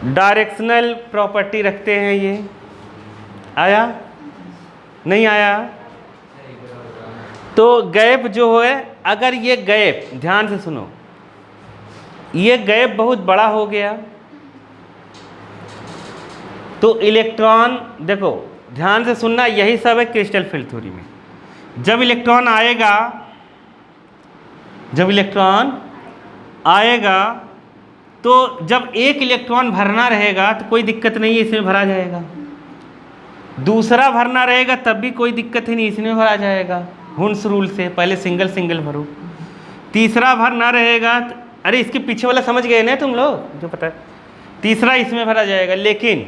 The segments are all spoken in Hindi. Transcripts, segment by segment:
डायरेक्शनल प्रॉपर्टी रखते हैं ये। आया नहीं आया? तो गैप जो है, अगर ये गैप, ध्यान से सुनो, ये गैप बहुत बड़ा हो गया तो इलेक्ट्रॉन, देखो ध्यान से सुनना, यही सब है क्रिस्टल फील्ड थ्योरी में। जब इलेक्ट्रॉन आएगा तो जब एक इलेक्ट्रॉन भरना रहेगा तो कोई दिक्कत नहीं है, इसमें भरा जाएगा। दूसरा भरना रहेगा तब भी कोई दिक्कत ही नहीं, इसमें भरा जाएगा हुन्स रूल से, पहले सिंगल सिंगल भरो। तीसरा भरना रहेगा अरे इसके पीछे वाला समझ गए ना तुम लोग, जो पता है, तीसरा इसमें भरा जाएगा। लेकिन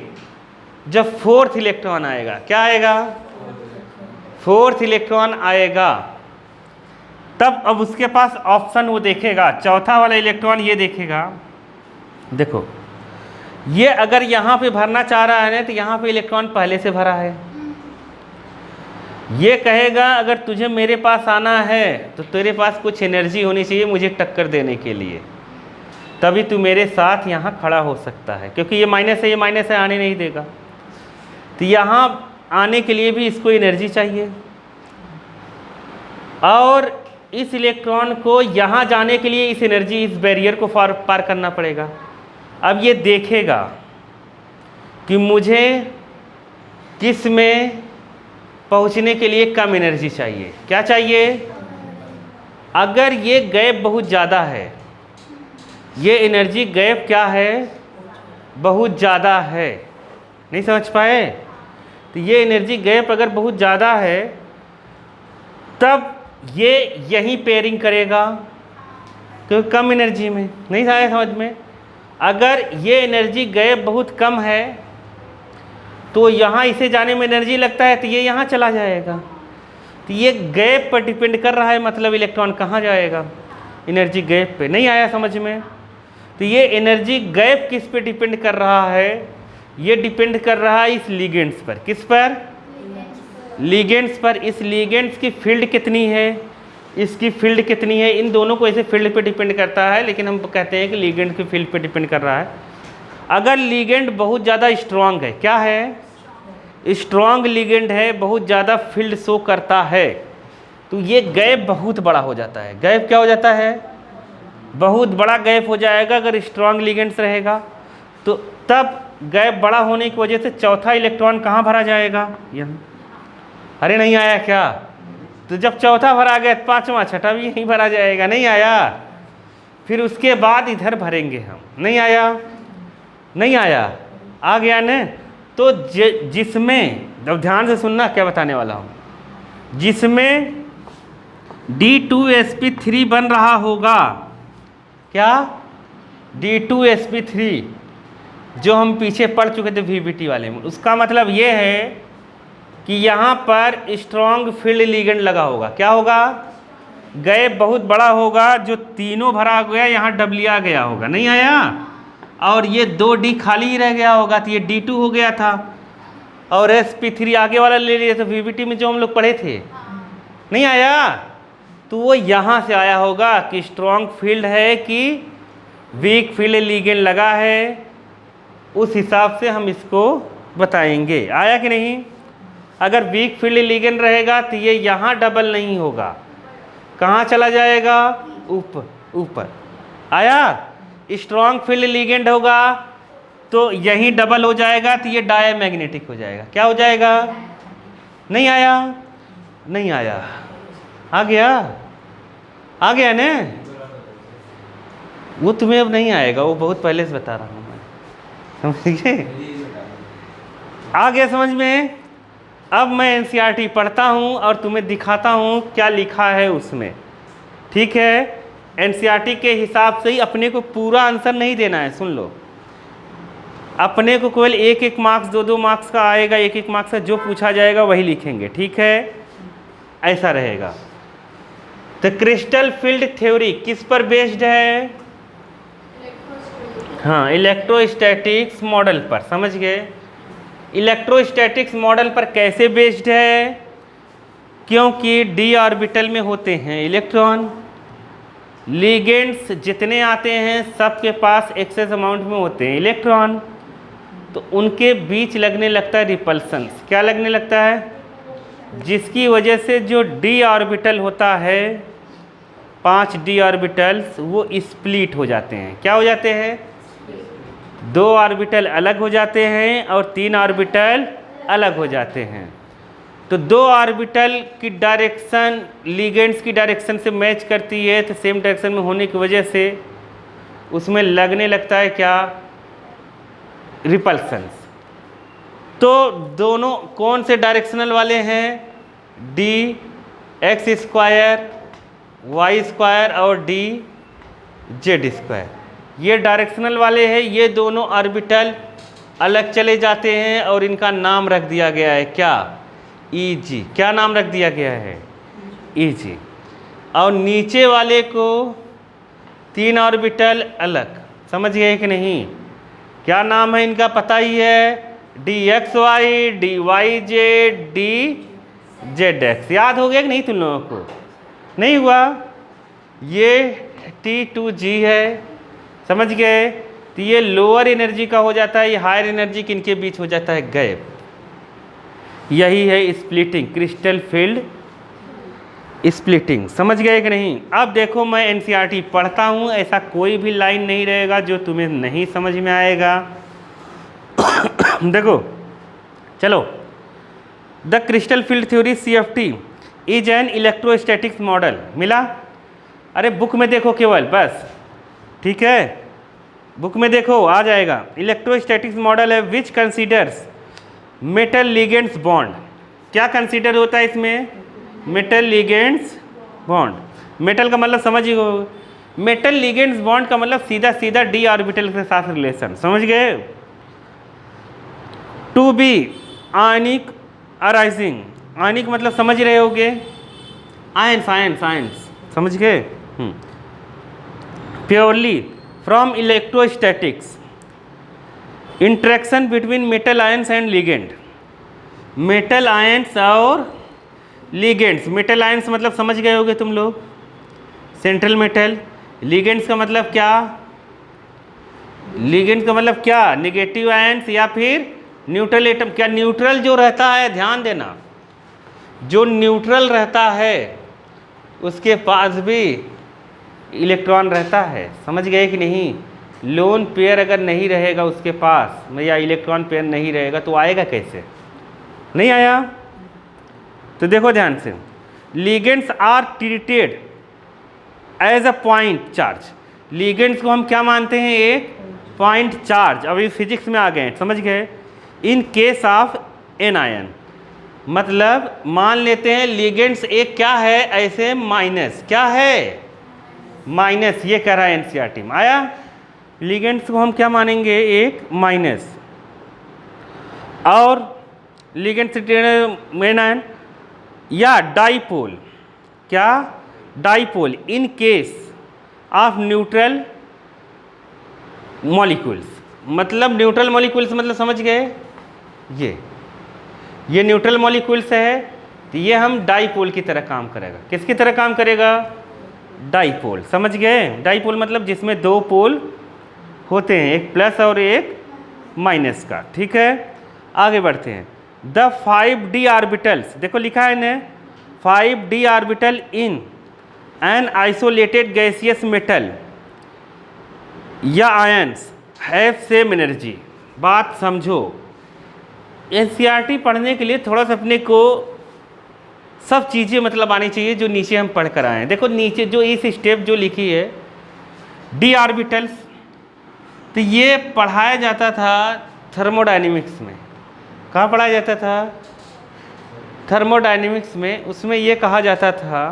जब फोर्थ इलेक्ट्रॉन आएगा, क्या आएगा? फोर्थ इलेक्ट्रॉन आएगा, तब अब उसके पास ऑप्शन वो देखेगा, चौथा वाला इलेक्ट्रॉन ये देखेगा, देखो ये अगर यहाँ पे भरना चाह रहा है ना तो यहाँ पे इलेक्ट्रॉन पहले से भरा है। ये कहेगा अगर तुझे मेरे पास आना है तो तेरे पास कुछ एनर्जी होनी चाहिए मुझे टक्कर देने के लिए, तभी तू मेरे साथ यहाँ खड़ा हो सकता है, क्योंकि ये माइनस है, ये माइनस है, आने नहीं देगा। तो यहाँ आने के लिए भी इसको एनर्जी चाहिए, और इस इलेक्ट्रॉन को यहाँ जाने के लिए इस एनर्जी, इस बैरियर को पार करना पड़ेगा। अब ये देखेगा कि मुझे किस में पहुँचने के लिए कम एनर्जी चाहिए। क्या चाहिए? अगर ये गैप बहुत ज़्यादा है, ये एनर्जी गैप क्या है? बहुत ज़्यादा है। नहीं समझ पाए? तो ये एनर्जी गैप अगर बहुत ज़्यादा है तब ये यहीं पेयरिंग करेगा, क्योंकि कम एनर्जी में। नहीं आया समझ में? अगर ये एनर्जी गैप बहुत कम है तो यहाँ इसे जाने में एनर्जी लगता है तो ये यहाँ चला जाएगा। तो ये गैप पर डिपेंड कर रहा है, मतलब इलेक्ट्रॉन कहाँ जाएगा? एनर्जी गैप पे। नहीं आया समझ में? तो ये एनर्जी गैप किस पे डिपेंड कर रहा है? ये डिपेंड कर रहा है इस लिगेंड्स पर। किस पर? लिगेंड्स पर। इस लिगेंड्स की फील्ड कितनी है, इसकी फील्ड कितनी है, इन दोनों को ऐसे फील्ड पे डिपेंड करता है, लेकिन हम कहते हैं कि लिगेंड की फील्ड पे डिपेंड कर रहा है। अगर लिगेंड बहुत ज़्यादा स्ट्रॉन्ग है, क्या है? स्ट्रॉन्ग लिगेंड है, बहुत ज़्यादा फील्ड शो करता है, तो ये गैप बहुत बड़ा हो जाता है। गैप क्या हो जाता है? बहुत बड़ा गैप हो जाएगा अगर स्ट्रॉन्ग लिगेंड्स रहेगा। तो तब गैप बड़ा होने की वजह से चौथा इलेक्ट्रॉन कहाँ भरा जाएगा? यहाँ। अरे नहीं आया क्या? तो जब चौथा भरा गया तो पाँचवा छठा भी यहीं भरा जाएगा। नहीं आया? फिर उसके बाद इधर भरेंगे हम। नहीं आया? नहीं आया? आ गया न? तो जिसमें, जब ध्यान से सुनना क्या बताने वाला हूँ, जिसमें D2sp3 बन रहा होगा, क्या? D2sp3 जो हम पीछे पढ़ चुके थे VBT वाले में, उसका मतलब ये है कि यहाँ पर स्ट्रॉन्ग फील्ड लिगेंड लगा होगा। क्या होगा? गैप बहुत बड़ा होगा, जो तीनों भरा गया यहाँ डब लिया गया होगा। नहीं आया? और ये 2D खाली ही रह गया होगा, तो ये D2 हो गया था, और sp3 आगे वाला ले लिया था VBT में जो हम लोग पढ़े थे। नहीं आया? तो वो यहाँ से आया होगा कि स्ट्रॉन्ग फील्ड है कि वीक फील्ड लिगेंड लगा है, उस हिसाब से हम इसको बताएंगे। आया कि नहीं? अगर वीक फील्ड लिगेंड रहेगा तो ये यहाँ डबल नहीं होगा, कहाँ चला जाएगा? ऊपर। आया? स्ट्रॉन्ग फील्ड लिगेंड होगा तो यहीं डबल हो जाएगा, तो ये डायमैग्नेटिक हो जाएगा। क्या हो जाएगा? नहीं आया? नहीं आया? आ गया? आ गया ने? वो तुम्हें अब नहीं आएगा, वो बहुत पहले से बता रहा हूँ मैं, समझिए? आ गया समझ में? अब मैं NCERT पढ़ता हूँ और तुम्हें दिखाता हूँ क्या लिखा है उसमें। ठीक है? NCERT के हिसाब से ही अपने को पूरा आंसर नहीं देना है, सुन लो। अपने को केवल 1-1 मार्क्स 2-2 मार्क्स का आएगा, 1-1 मार्क्स का जो पूछा जाएगा वही लिखेंगे। ठीक है? ऐसा रहेगा। तो क्रिस्टल फील्ड थ्योरी किस पर बेस्ड है? हाँ, इलेक्ट्रोस्टैटिक्स मॉडल पर। समझ गए? इलेक्ट्रोस्टैटिक्स मॉडल पर कैसे बेस्ड है? क्योंकि d ऑर्बिटल में होते हैं इलेक्ट्रॉन, लिगेंड्स जितने आते हैं सबके पास एक्सेस अमाउंट में होते हैं इलेक्ट्रॉन, तो उनके बीच लगने लगता है रिपल्सन्स। क्या लगने लगता है? जिसकी वजह से जो डी ऑर्बिटल होता है, 5 डी ऑर्बिटल्स, वो स्प्लिट हो जाते हैं। क्या हो जाते हैं? 2 ऑर्बिटल अलग हो जाते हैं और 3 ऑर्बिटल अलग हो जाते हैं। तो 2 ऑर्बिटल की डायरेक्शन लिगेंड्स की डायरेक्शन से मैच करती है, तो सेम डायरेक्शन में होने की वजह से उसमें लगने लगता है क्या? रिपल्सन्स। तो दोनों कौन से डायरेक्शनल वाले हैं? D X square Y square और डी जेड स्क्वायर, ये डायरेक्शनल वाले हैं। ये दोनों ऑर्बिटल अलग चले जाते हैं और इनका नाम रख दिया गया है क्या? ई जी। क्या नाम रख दिया गया है? ई जी। और नीचे वाले को 3 ऑर्बिटल अलग। समझ गए कि नहीं? क्या नाम है इनका? पता ही है, D X Y, D Y Z, D Z X. याद हो गया कि नहीं तुम लोगों को? नहीं हुआ? ये T2G है। समझ गए? तो ये लोअर एनर्जी का हो जाता है, ये हायर एनर्जी किनके बीच हो जाता है? गैप। यही है स्प्लिटिंग, क्रिस्टल फील्ड स्प्लिटिंग। समझ गए कि नहीं? अब देखो, मैं एनसीईआरटी पढ़ता हूँ, ऐसा कोई भी लाइन नहीं रहेगा जो तुम्हें नहीं समझ में आएगा। देखो, चलो, the crystal field theory CFT is an electrostatics model. मिला? अरे बुक में देखो केवल, बस। ठीक है, बुक में देखो, आ जाएगा। इलेक्ट्रोस्टैटिक्स मॉडल है विच कंसीडर्स मेटल लिगेंड्स बॉन्ड। क्या कंसीडर होता है इसमें? Metal ligands bond. मेटल का मतलब समझ ही हो, मेटल लिगेंड्स बॉन्ड का मतलब सीधा सीधा डी ऑर्बिटल के साथ रिलेशन। समझ गए? To be ionic arising. Ionic मतलब समझ रहे होगे, आयंस, आयंस, आयंस। समझ गए? Purely from electrostatics, interaction between metal ions and ligand. Metal ions और लिगेंड्स। मेटल आयंस मतलब समझ गए होगे तुम लोग, सेंट्रल मेटल। लिगेंड्स का मतलब क्या? लिगेंड्स का मतलब क्या? नेगेटिव आयंस या फिर न्यूट्रल एटम। क्या न्यूट्रल जो रहता है, ध्यान देना, जो न्यूट्रल रहता है उसके पास भी इलेक्ट्रॉन रहता है। समझ गए कि नहीं? लोन पेयर अगर नहीं रहेगा उसके पास, या इलेक्ट्रॉन पेयर नहीं रहेगा, तो आएगा कैसे? नहीं आया? तो देखो ध्यान से, ligands are treated as a point charge. Ligands को हम क्या मानते हैं? एक पॉइंट चार्ज। अभी फिजिक्स में आ गए, समझ गए? In case of an ion, मतलब मान लेते हैं लिगेंड्स एक क्या है ऐसे, माइनस। क्या है? माइनस। ये कह रहा है एनसीईआरटी में। आया? लिगेंड्स को हम क्या मानेंगे? एक माइनस। और लिगेंड्स मेन आयन या डाइपोल। क्या? Dipole in case of neutral molecules. मतलब न्यूट्रल मॉलिक्यूल्स मतलब समझ गए? ये न्यूट्रल मॉलिक्यूल्स है, तो ये हम डाइपोल की तरह काम करेगा। किसकी तरह काम करेगा? डाइपोल। समझ गए? डाइपोल मतलब जिसमें 2 पोल होते हैं, एक प्लस और एक माइनस का। ठीक है, आगे बढ़ते हैं। द 5d ऑर्बिटल्स, देखो लिखा है इन्हें, 5d orbital in an isolated gaseous metal या आयंस हैव सेम एनर्जी। बात समझो, एनसीईआरटी पढ़ने के लिए थोड़ा सा अपने को सब चीज़ें मतलब आनी चाहिए जो नीचे हम पढ़ कर आए हैं। देखो नीचे जो इस स्टेप जो लिखी है, डी ऑर्बिटल्स, तो ये पढ़ाया जाता था थर्मोडायनेमिक्स में। कहाँ पढ़ाया जाता था? थर्मोडायनेमिक्स में। उसमें ये कहा जाता था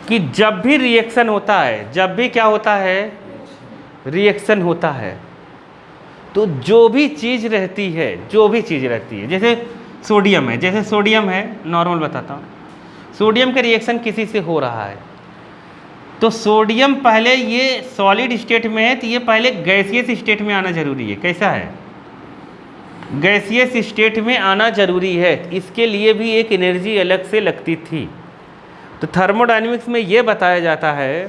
कि जब भी रिएक्शन होता है, जब भी क्या होता है? रिएक्शन होता है, तो जो भी चीज़ रहती है, जो भी चीज़ रहती है, जैसे सोडियम है, जैसे सोडियम है, नॉर्मल बताता हूँ, सोडियम का रिएक्शन किसी से हो रहा है, तो सोडियम पहले ये सॉलिड स्टेट में है, तो ये पहले गैसियस स्टेट में आना जरूरी है। कैसा है? गैसियस स्टेट में आना जरूरी है। इसके लिए भी एक एनर्जी अलग से लगती थी। तो थर्मोडायनेमिक्स में ये बताया जाता है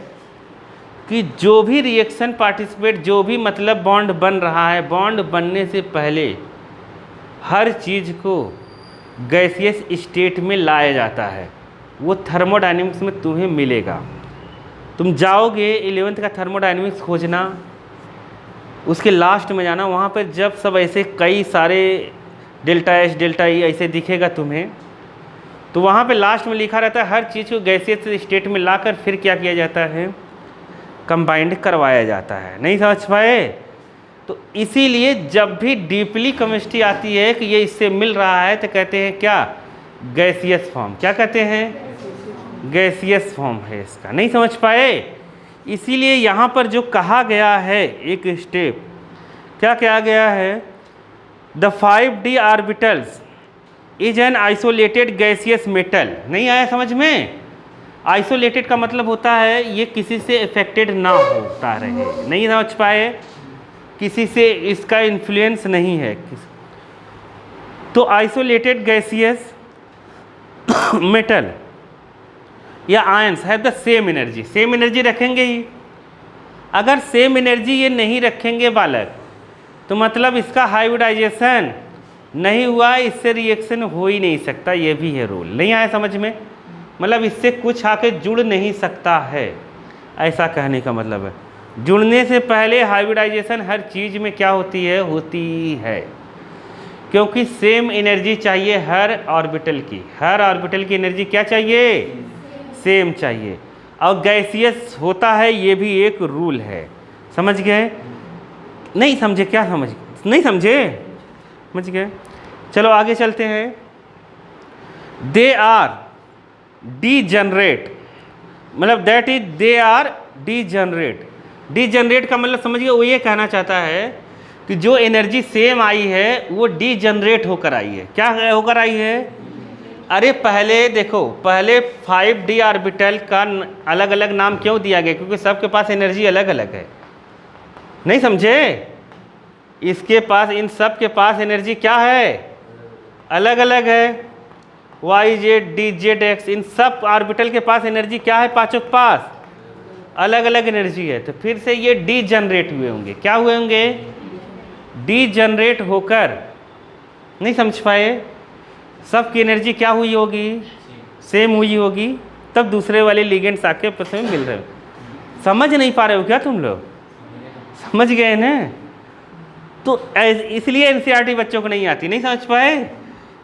कि जो भी रिएक्शन पार्टिसिपेट, जो भी मतलब बॉन्ड बन रहा है, बॉन्ड बनने से पहले हर चीज़ को गैसियस स्टेट में लाया जाता है। वो थर्मोडायनेमिक्स में तुम्हें मिलेगा। तुम जाओगे 11th का थर्मोडायनेमिक्स खोजना, उसके लास्ट में जाना, वहाँ पर जब सब ऐसे कई सारे डेल्टा एच डेल्टा ई ऐसे दिखेगा तुम्हें, तो वहाँ पे लास्ट में लिखा रहता है हर चीज़ को गैसियस स्टेट में लाकर फिर क्या किया जाता है, कंबाइंड करवाया जाता है। नहीं समझ पाए? तो इसीलिए जब भी डीपली केमिस्ट्री आती है कि ये इससे मिल रहा है तो कहते हैं क्या, गैसियस फॉर्म। क्या कहते हैं? गैसियस फॉर्म है इसका। नहीं समझ पाए? इसीलिए यहाँ पर जो कहा गया है एक स्टेप, क्या कहा गया है, the 5d orbitals is an isolated gaseous metal. नहीं आया समझ में? आइसोलेटेड का मतलब होता है ये किसी से इफेक्टेड ना होता रहे। नहीं समझ पाए? किसी से इसका इन्फ्लुएंस नहीं है। तो आइसोलेटेड गैसियस मेटल या ions have the same energy. Same energy रखेंगे ही। अगर सेम एनर्जी ये नहीं रखेंगे बालक, तो मतलब इसका हाइब्रिडाइजेशन नहीं हुआ, इससे रिएक्शन हो ही नहीं सकता। ये भी है रूल। नहीं आया समझ में? मतलब इससे कुछ आके जुड़ नहीं सकता है, ऐसा कहने का मतलब है। जुड़ने से पहले हाइब्रिडाइजेशन हर चीज़ में क्या होती है, होती है, क्योंकि सेम एनर्जी चाहिए हर ऑर्बिटल की। हर ऑर्बिटल की एनर्जी क्या चाहिए, सेम चाहिए। और गैसियस होता है, ये भी एक रूल है। समझ गए? नहीं समझे? क्या समझ नहीं समझे? समझ गए? चलो आगे चलते हैं। दे आर डीजनरेट, मतलब that is they are degenerate. Degenerate का मतलब समझिए, वो ये कहना चाहता है कि जो एनर्जी सेम आई है वो डीजनरेट होकर आई है। क्या होकर आई है? अरे पहले देखो, पहले 5d ऑर्बिटल का अलग अलग नाम क्यों दिया गया? क्योंकि सबके पास एनर्जी अलग अलग है। नहीं समझे? इसके पास, इन सब के पास एनर्जी क्या है, अलग अलग है। Y Z D Z X, इन सब ऑर्बिटल के पास एनर्जी क्या है, पांचों के पास अलग अलग एनर्जी है। तो फिर से ये डीजनरेट हुए होंगे। क्या हुए होंगे? डीजनरेट होकर। नहीं समझ पाए? सब की एनर्जी क्या हुई होगी, सेम हुई होगी, तब दूसरे वाले लिगेंड्स आके आपस में मिल रहे हो। समझ नहीं पा रहे हो क्या तुम लोग? समझ गए ना? तो इसलिए एनसीईआरटी बच्चों को नहीं आती। नहीं समझ पाए?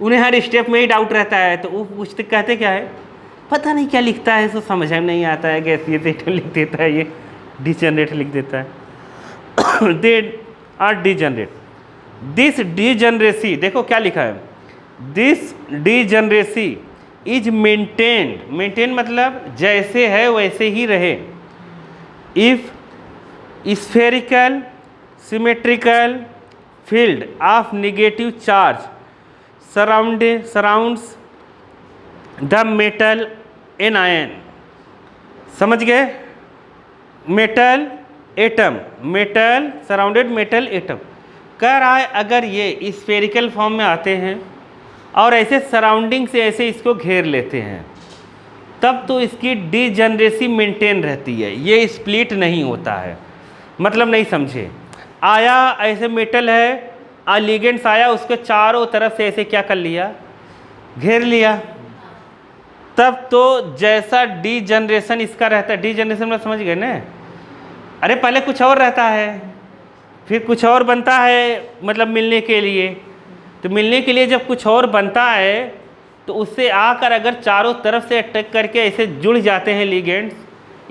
उन्हें हर स्टेप में ही डाउट रहता है, तो वो पूछते, कहते क्या है, पता नहीं क्या लिखता है, इसको समझ में नहीं आता है। गैसियस स्टेट लिख देता है, ये डीजनरेट लिख देता है। They are degenerate. This degeneracy, देखो क्या लिखा है, this degeneracy is maintained. Maintain मतलब जैसे है वैसे ही रहे। If spherical symmetrical field of negative charge surrounds the metal anion. समझ गए? Metal atom, metal surrounded metal atom. कह रहा है अगर ये स्फेरिकल फॉर्म में आते हैं और ऐसे सराउंडिंग से ऐसे इसको घेर लेते हैं, तब तो इसकी डीजनरेसी मेंटेन रहती है, ये स्प्लिट नहीं होता है। मतलब नहीं समझे? आया ऐसे मेटल है, लिगेंड्स आया, उसको चारों तरफ से ऐसे क्या कर लिया, घेर लिया, तब तो जैसा डीजनरेशन इसका रहता है, डीजनरेशन में समझ गए ना? अरे पहले कुछ और रहता है, फिर कुछ और बनता है, मतलब मिलने के लिए। तो मिलने के लिए जब कुछ और बनता है, तो उससे आकर अगर चारों तरफ से अटैक करके ऐसे जुड़ जाते हैं लिगेंड्स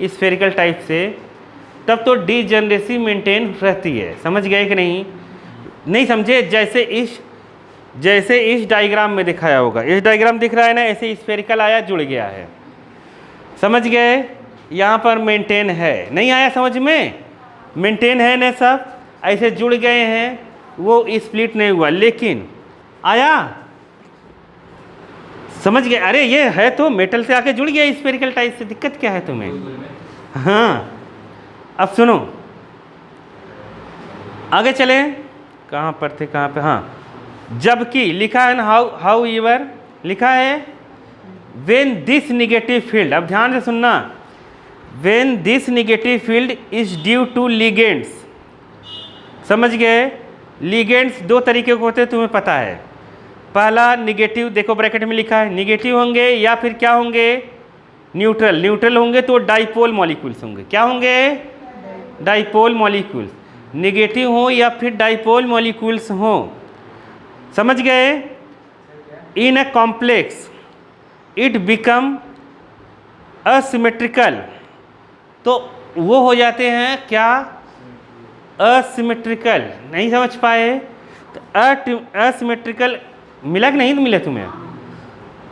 स्फेरिकल टाइप से, तब तो डीजनरेसी मेंटेन रहती है। समझ गए कि नहीं? नहीं समझे? जैसे इस डायग्राम में दिखाया होगा, इस डायग्राम दिख रहा है ना, ऐसे स्फेरिकल आया, जुड़ गया है। समझ गए? यहाँ पर मेंटेन है। नहीं आया समझ में? मेंटेन है ना, सब ऐसे जुड़ गए हैं, वो स्प्लिट नहीं हुआ। लेकिन आया, समझ गए? अरे ये है तो मेटल से आके जुड़ गया स्फेरिकल टाइप से, दिक्कत क्या है तुम्हें? हाँ, अब सुनो, आगे चले। कहाँ पर थे, कहाँ पे? हाँ, जबकि लिखा है ना, हाउ लिखा है व्हेन दिस नेगेटिव फील्ड। अब ध्यान से सुनना, when this negative field is due to ligands, समझ गए? लिगेंड्स दो तरीके के होते हैं, तुम्हें पता है। पहला निगेटिव, देखो ब्रैकेट में लिखा है, निगेटिव होंगे या फिर क्या होंगे, न्यूट्रल। न्यूट्रल होंगे तो डाइपोल मॉलिक्यूल्स होंगे। क्या होंगे? Dipole molecules. निगेटिव हो या फिर डाइपोल मॉलिक्यूल्स हो, समझ गए? In a complex it become asymmetrical, तो वो हो जाते हैं क्या? असिमेट्रिकल। नहीं समझ पाए तो असिमेट्रिकल मिला कि नहीं मिला तुम्हें?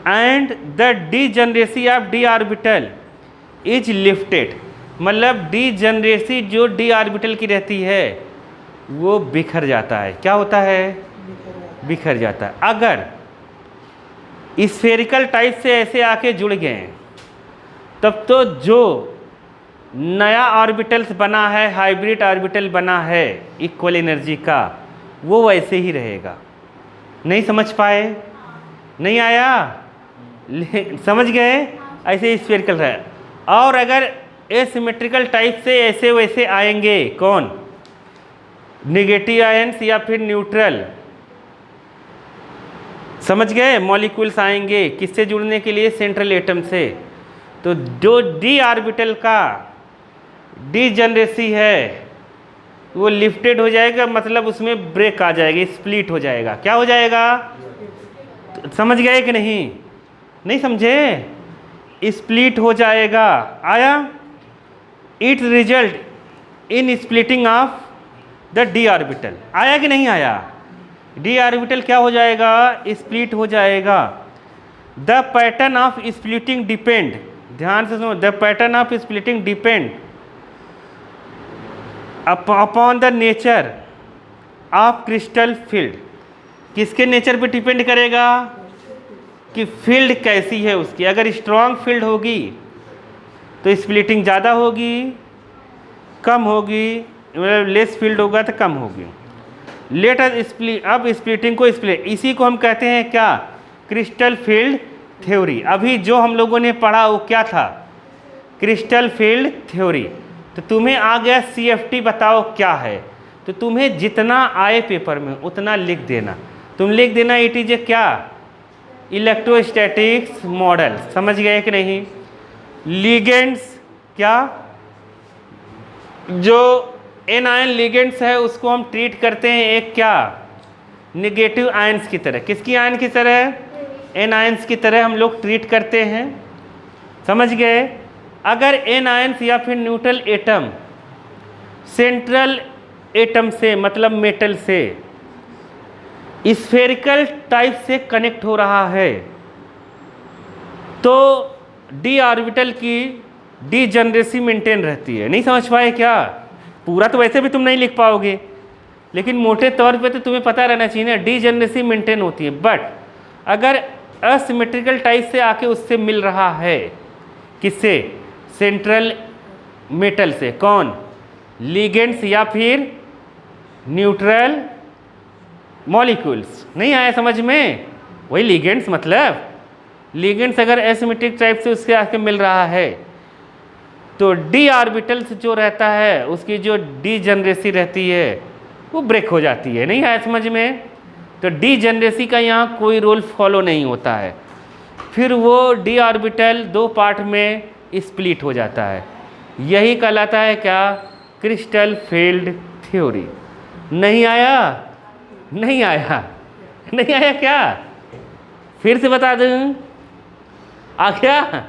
And the degeneracy of D orbital is lifted, मतलब डीजनरेसी जो डी ऑर्बिटल की रहती है वो बिखर जाता है। क्या होता है? बिखर जाता है। अगर स्फेरिकल टाइप से ऐसे आके जुड़ गए तब तो जो नया ऑर्बिटल्स बना है, हाइब्रिड ऑर्बिटल बना है इक्वल एनर्जी का, वो वैसे ही रहेगा। नहीं समझ पाए? नहीं आया? समझ गए? ऐसे स्फेरिकल है। और अगर एसिमेट्रिकल टाइप से ऐसे वैसे आएंगे, कौन? नेगेटिव आयंस या फिर न्यूट्रल, समझ गए? मॉलिक्यूल्स आएंगे किससे जुड़ने के लिए? सेंट्रल एटम से। तो जो डी ऑर्बिटल का डीजनरेसी है वो लिफ्टेड हो जाएगा, मतलब उसमें ब्रेक आ जाएगा, स्प्लिट हो जाएगा। क्या हो जाएगा? तो समझ गए कि नहीं? नहीं समझे? स्प्लिट हो जाएगा। आया? It result in splitting of the D orbital. आया कि नहीं आया? डी ऑर्बिटल क्या हो जाएगा? स्प्लिट हो जाएगा। The pattern of splitting depend, ध्यान से सुनो, the pattern of splitting depend upon the nature of crystal field. किसके नेचर पे डिपेंड करेगा? कि फील्ड कैसी है उसकी। अगर स्ट्रॉन्ग फील्ड होगी तो स्प्लिटिंग ज़्यादा होगी, कम होगी, मतलब लेस फील्ड होगा तो कम होगी। लेट अस स्प्लिट, अब स्प्लिटिंग को स्प्लिट, इसी को हम कहते हैं क्या? Crystal field theory. अभी जो हम लोगों ने पढ़ा वो क्या था? Crystal field theory. तो तुम्हें आ गया CFT, बताओ क्या है। तो तुम्हें जितना आए पेपर में उतना लिख देना। तुम लिख देना इट इज ए क्या? Electrostatics model. समझ गए कि नहीं? लिगेंड्स, क्या जो एनायन लिगेंड्स है उसको हम ट्रीट करते हैं एक क्या? नेगेटिव आयंस की तरह। किसकी आयन की तरह? एनायंस की तरह हम लोग ट्रीट करते हैं। समझ गए? अगर एन आयंस या फिर न्यूट्रल एटम सेंट्रल एटम से, मतलब मेटल से, स्फेरिकल टाइप से कनेक्ट हो रहा है तो डी ऑर्बिटल की डीजनरेसी मेंटेन रहती है। नहीं समझ पाए क्या? पूरा तो वैसे भी तुम नहीं लिख पाओगे, लेकिन मोटे तौर पे तो तुम्हें पता रहना चाहिए ना, डीजनरेसी मेंटेन होती है। बट अगर असिमेट्रिकल टाइप से आके उससे मिल रहा है, किससे? सेंट्रल मेटल से। कौन? लिगेंड्स या फिर न्यूट्रल मॉलिक्यूल्स। नहीं आया समझ में? वही लिगेंड्स, मतलब लिगेंड्स अगर एसिमेट्रिक टाइप से उसके आके मिल रहा है तो डी ऑर्बिटल्स जो रहता है उसकी जो डीजनरेसी रहती है वो ब्रेक हो जाती है। नहीं आया समझ में? तो डीजनरेसी का यहाँ कोई रोल फॉलो नहीं होता है, फिर वो डी ऑर्बिटल दो पार्ट में स्प्लिट हो जाता है। यही कहलाता है क्या? Crystal field theory. नहीं आया? नहीं आया? नहीं आया क्या? फिर से बता दूं? आ गया?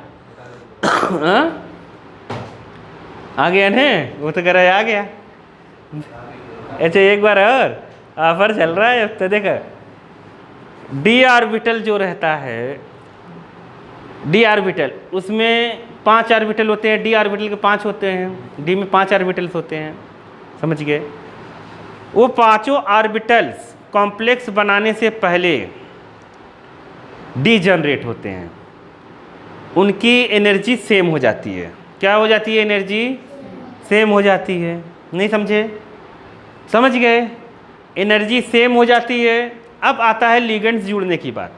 आ गया ना? वो तो कह रहा है आ गया। अच्छा एक बार और ऑफर चल रहा है अब तो। देखो डी ऑर्बिटल जो रहता है, डी ऑर्बिटल उसमें 5 ऑर्बिटल होते हैं। डी ऑर्बिटल के 5 होते हैं, डी में 5 ऑर्बिटल्स होते हैं। समझ गए? वो पांचों ऑर्बिटल्स कॉम्प्लेक्स बनाने से पहले डीजनरेट होते हैं, उनकी एनर्जी सेम हो जाती है। क्या हो जाती है? एनर्जी सेम हो जाती है। नहीं समझे? समझ गए? एनर्जी सेम हो जाती है। अब आता है लिगेंड्स जुड़ने की बात।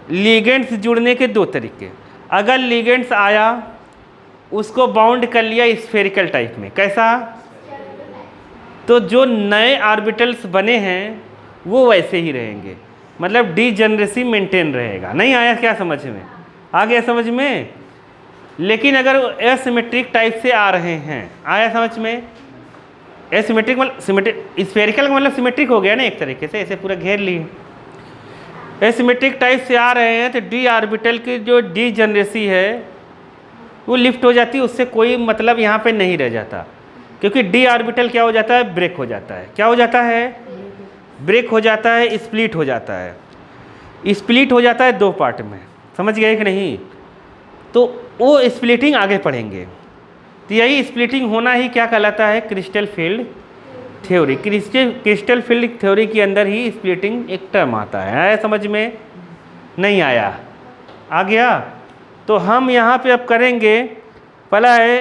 लिगेंड्स जुड़ने के दो तरीके। अगर लिगेंड्स आया उसको बाउंड कर लिया स्फेरिकल टाइप में। कैसा? तो जो नए ऑर्बिटल्स बने हैं वो वैसे ही रहेंगे, मतलब डीजेनरेसी मेंटेन रहेगा। नहीं आया क्या समझ में? आ गया समझ में? लेकिन अगर एसिमेट्रिक टाइप से आ रहे हैं, आया समझ में? एसिमेट्रिक मतलब सिमेट्रिक, स्फेरिकल का मतलब सिमेट्रिक हो गया ना एक तरीके से, ऐसे पूरा घेर लिए। एसिमेट्रिक टाइप से आ रहे हैं तो डी ऑर्बिटल की जो डीजेनरेसी है वो लिफ्ट हो जाती है, उससे कोई मतलब यहाँ पे नहीं रह जाता, क्योंकि डी ऑर्बिटल क्या हो जाता है? ब्रेक हो जाता है। क्या हो जाता है? ब्रेक हो जाता है, स्प्लिट हो जाता है। स्प्लिट हो जाता है दो पार्ट में, समझ गए कि नहीं? तो वो स्प्लिटिंग आगे पढ़ेंगे। तो यही स्प्लिटिंग होना ही क्या कहलाता है? Crystal field theory. Crystal field theory के अंदर ही स्प्लिटिंग एक टर्म आता है। आया समझ में? नहीं आया? आ गया? तो हम यहाँ पे अब करेंगे, पहला है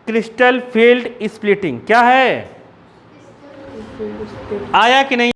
क्रिस्टल फील्ड स्प्लिटिंग। क्या है? आया कि नहीं?